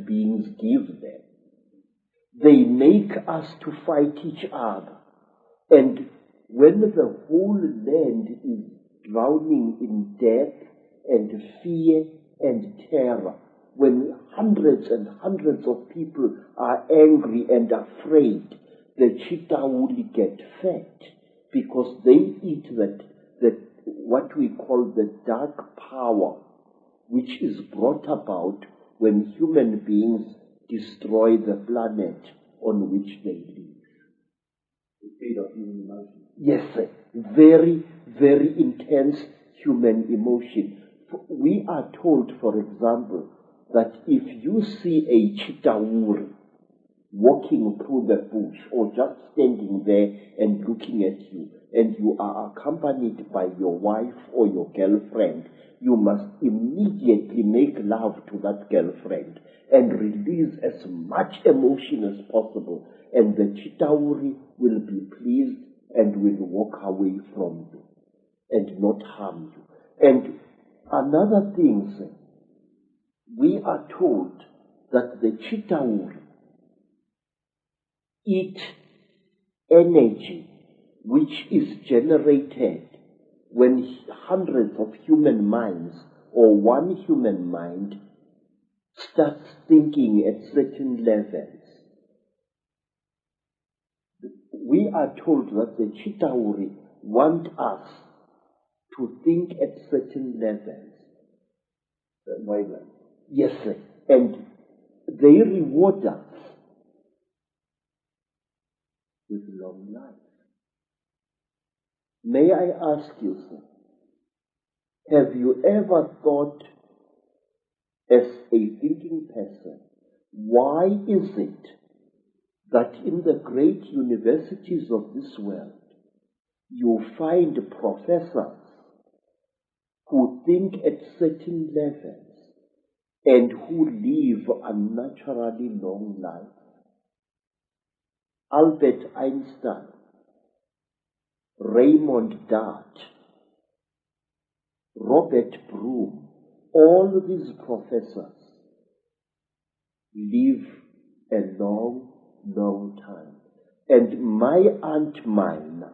beings give them. They make us to fight each other. And when the whole land is drowning in death and fear and terror, when hundreds and hundreds of people are angry and afraid, the Chitauri get fat because they eat that what we call the dark power, which is brought about when human beings destroy the planet on which they live. They feed off human emotion. Yes, sir. Very, very intense human emotion. We are told, for example, that if you see a Chitauri walking through the bush or just standing there and looking at you, and you are accompanied by your wife or your girlfriend, you must immediately make love to that girlfriend and release as much emotion as possible, and the Chitauri will be pleased and will walk away from you and not harm you. And another thing, sir, we are told that the Chitauri eat energy which is generated when hundreds of human minds or one human mind starts thinking at certain levels. We are told that the Chitauri want us to think at certain levels. Certain wavelengths. Yes, sir. And they reward us with long life. May I ask you, sir, have you ever thought, as a thinking person, why is it that in the great universities of this world you find professors who think at certain levels and who live unnaturally long lives? Albert Einstein, Raymond Dart, Robert Broom, all these professors live a long, long time. And my Aunt Mina,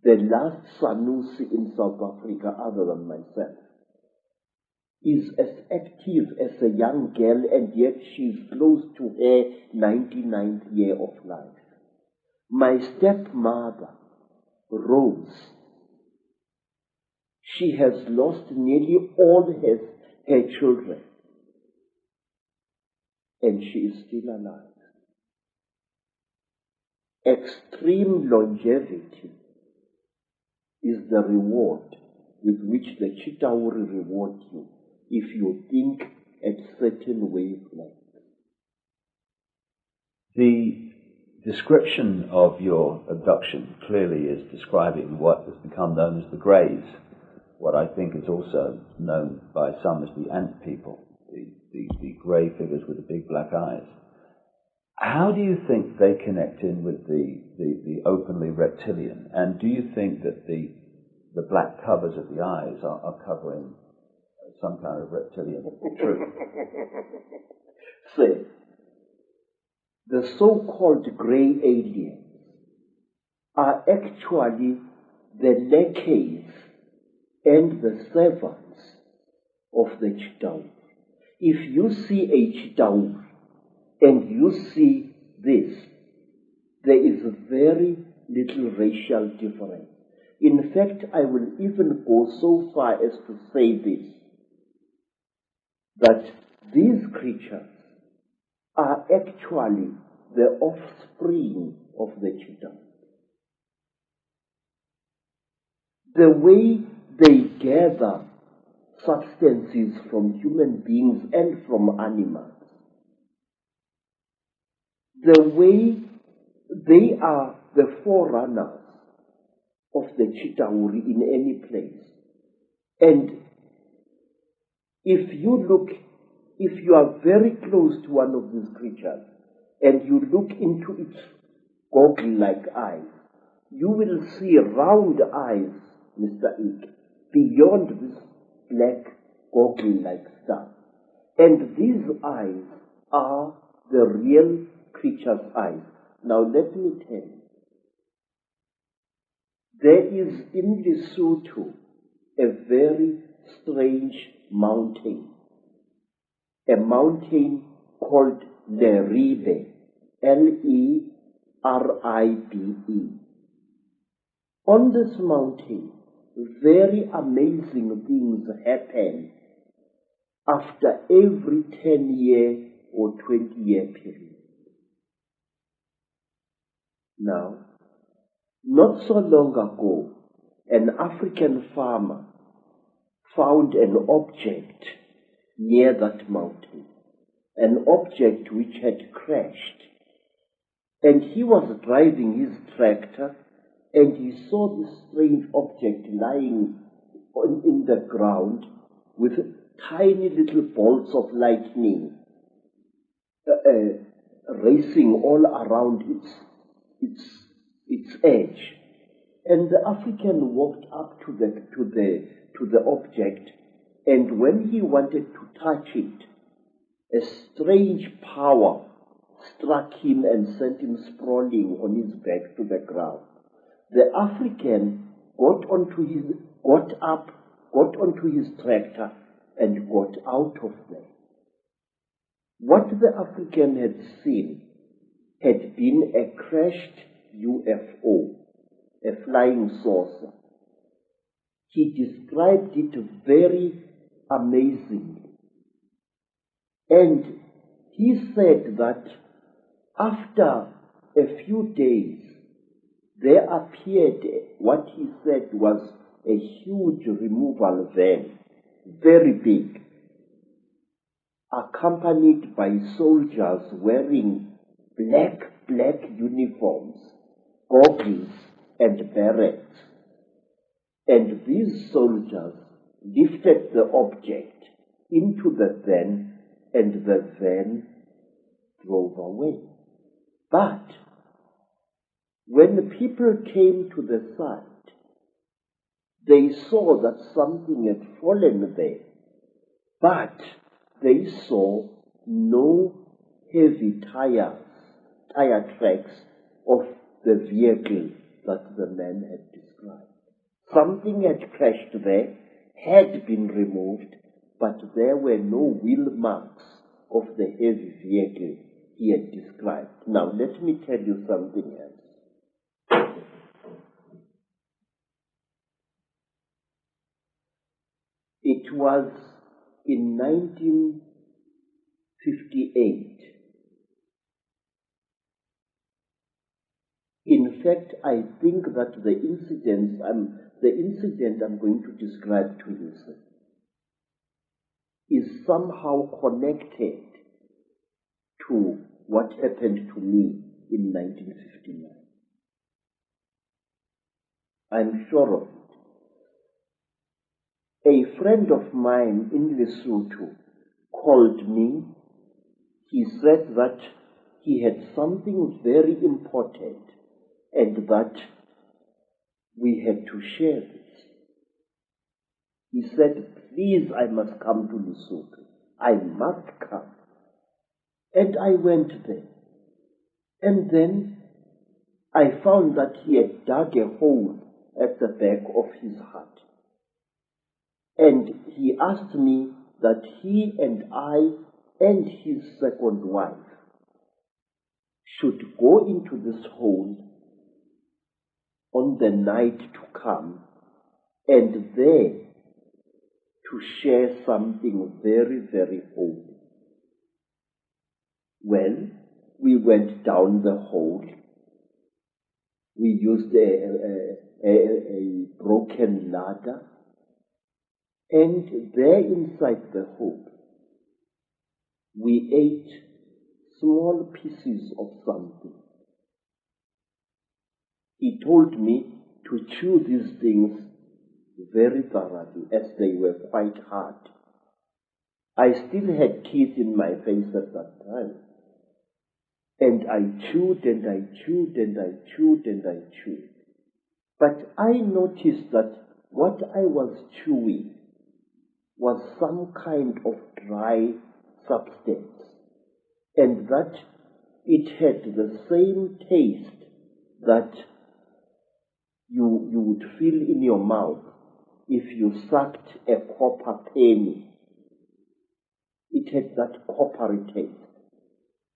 the last Sanusi in South Africa other than myself, is as active as a young girl, and yet she's close to her 99th year of life. My stepmother, Rose, she has lost nearly all her children, and she is still alive. Extreme longevity is the reward with which the Chitauri reward you if you think at certain wavelengths. The description of your abduction clearly is describing what has become known as the Greys, what I think is also known by some as the ant people, the grey figures with the big black eyes. How do you think they connect in with the openly reptilian? And do you think that the black covers of the eyes are covering some kind of reptilian truth? Say, the so-called grey aliens are actually the lackeys and the servants of the Chitauri. If you see a Chitauri and you see this, there is very little racial difference. In fact, I will even go so far as to say this, that these creatures are actually the offspring of the Chitauri. The way they gather substances from human beings and from animals, the way they are the forerunners of the Chitauri in any place. And if you are very close to one of these creatures and you look into its goggle-like eyes, you will see round eyes, Mr. Icke, beyond this black goggle-like stuff. And these eyes are the real creature's eyes. Now let me tell you, there is in Lesotho a very strange mountain, a mountain called Leribe, Leribe. On this mountain, very amazing things happen after every 10-year or 20-year period. Now, not so long ago, an African farmer found an object near that mountain, an object which had crashed. And he was driving his tractor, and he saw this strange object lying in the ground with tiny little bolts of lightning racing all around its edge. And the African walked up to the object, and when he wanted to touch it, a strange power struck him and sent him sprawling on his back to the ground. The African got onto his tractor and got out of there. What the African had seen had been a crashed UFO, a flying saucer. He described it very amazingly. And he said that after a few days, there appeared what he said was a huge removal van, very big, accompanied by soldiers wearing black uniforms, goggles and berets. And these soldiers lifted the object into the van, and the van drove away. But when the people came to the site, they saw that something had fallen there, but they saw no heavy tire tracks of the vehicle that the man had described. Something had crashed there, had been removed, but there were no wheel marks of the heavy vehicle he had described. Now let me tell you something else. It was in 1958. In fact, I think that the incident I'm going to describe to you, sir, is somehow connected to what happened to me in 1959. I'm sure of it. A friend of mine in Lesotho called me. He said that he had something very important and that we had to share this. He said, please, I must come to Lesotho. I must come. And I went there. And then I found that he had dug a hole at the back of his hut. And he asked me that he and I and his second wife should go into this hole on the night to come and there to share something very, very holy. Well, we went down the hole. We used a broken ladder, and there inside the hole, we ate small pieces of something. He told me to chew these things very thoroughly, as they were quite hard. I still had teeth in my face at that time. And I chewed and I chewed and I chewed and I chewed. But I noticed that what I was chewing was some kind of dry substance, and that it had the same taste that you would feel in your mouth if you sucked a copper penny. It had that coppery taste,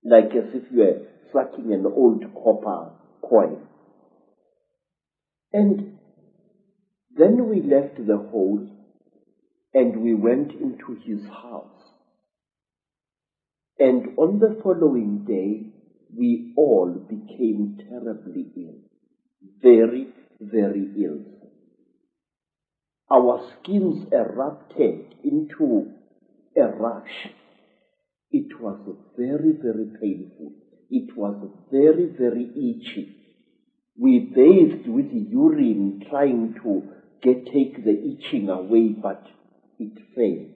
like as if you were sucking an old copper coin. And then we left the hole and we went into his house. And on the following day, we all became terribly ill. Very, very ill. Our skins erupted into a rash. It was very, very painful. It was very, very itchy. We bathed with urine trying to take the itching away, but it failed.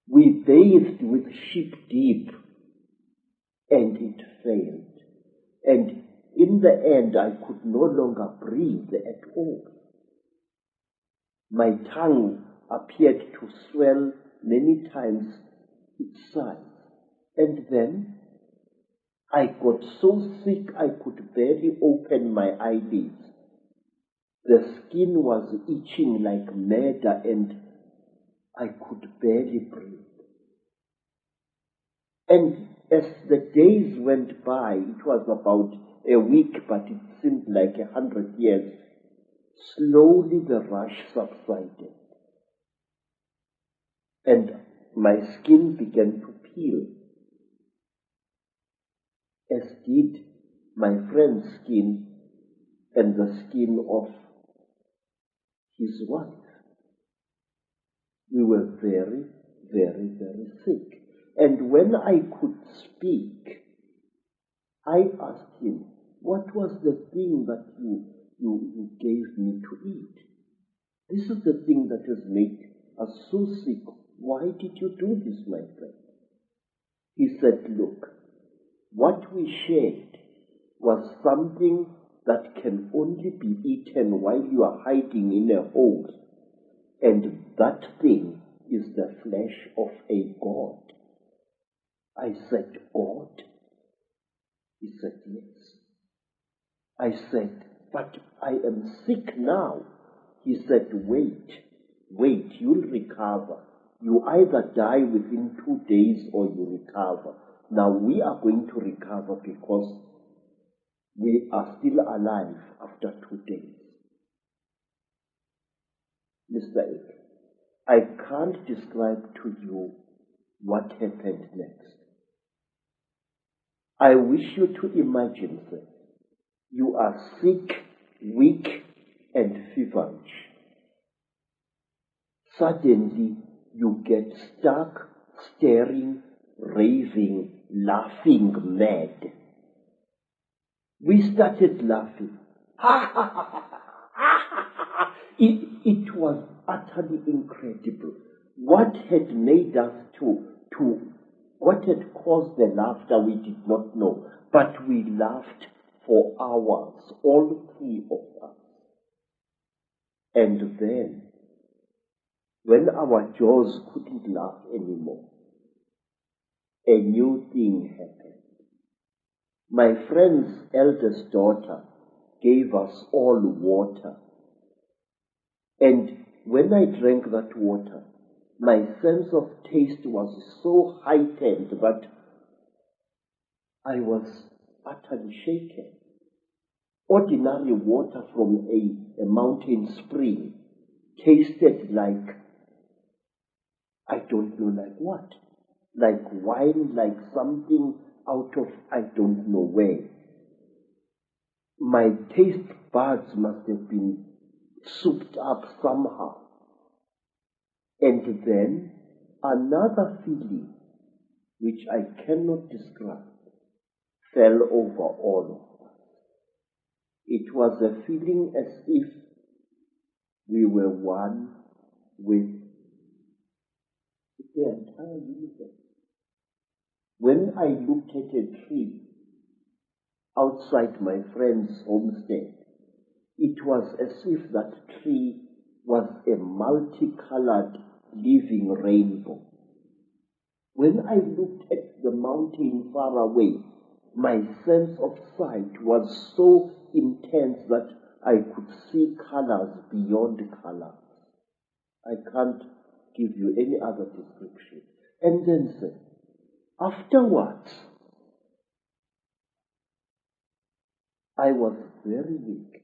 We bathed with sheep dip, and it failed. And in the end, I could no longer breathe at all. My tongue appeared to swell many times its size. And then I got so sick I could barely open my eyelids. The skin was itching like mad, and I could barely breathe. And as the days went by, it was about a week, but it seemed like 100 years, slowly the rash subsided. And my skin began to peel, as did my friend's skin and the skin of his wife. We were very, very, very sick. And when I could speak, I asked him, what was the thing that you gave me to eat? This is the thing that has made us so sick. Why did you do this, my friend? He said, look, what we shared was something that can only be eaten while you are hiding in a hole. And that thing is the flesh of a god. I said, God? He said, yes. I said, but I am sick now. He said, wait, you'll recover. You either die within 2 days or you recover. Now we are going to recover because we are still alive after 2 days. Mr. Icke, I can't describe to you what happened next. I wish you to imagine that you are sick, weak, and feverish. Suddenly you get stuck, staring, raving, laughing mad. We started laughing. It was utterly incredible. What had made us what had caused the laughter we did not know, but we laughed for hours, all three of us. And then, when our jaws couldn't laugh anymore, a new thing happened. My friend's eldest daughter gave us all water. And when I drank that water, my sense of taste was so heightened that I was utterly shaken. Ordinary water from a mountain spring tasted like, I don't know like what, like wine, like something out of I don't know where. My taste buds must have been souped up somehow. And then another feeling, which I cannot describe, fell over all of us. It was a feeling as if we were one with the entire universe. When I looked at a tree outside my friend's homestead, it was as if that tree was a multicolored living rainbow. When I looked at the mountain far away, my sense of sight was so intense that I could see colors beyond colors. I can't give you any other description. And then say, afterwards, I was very weak.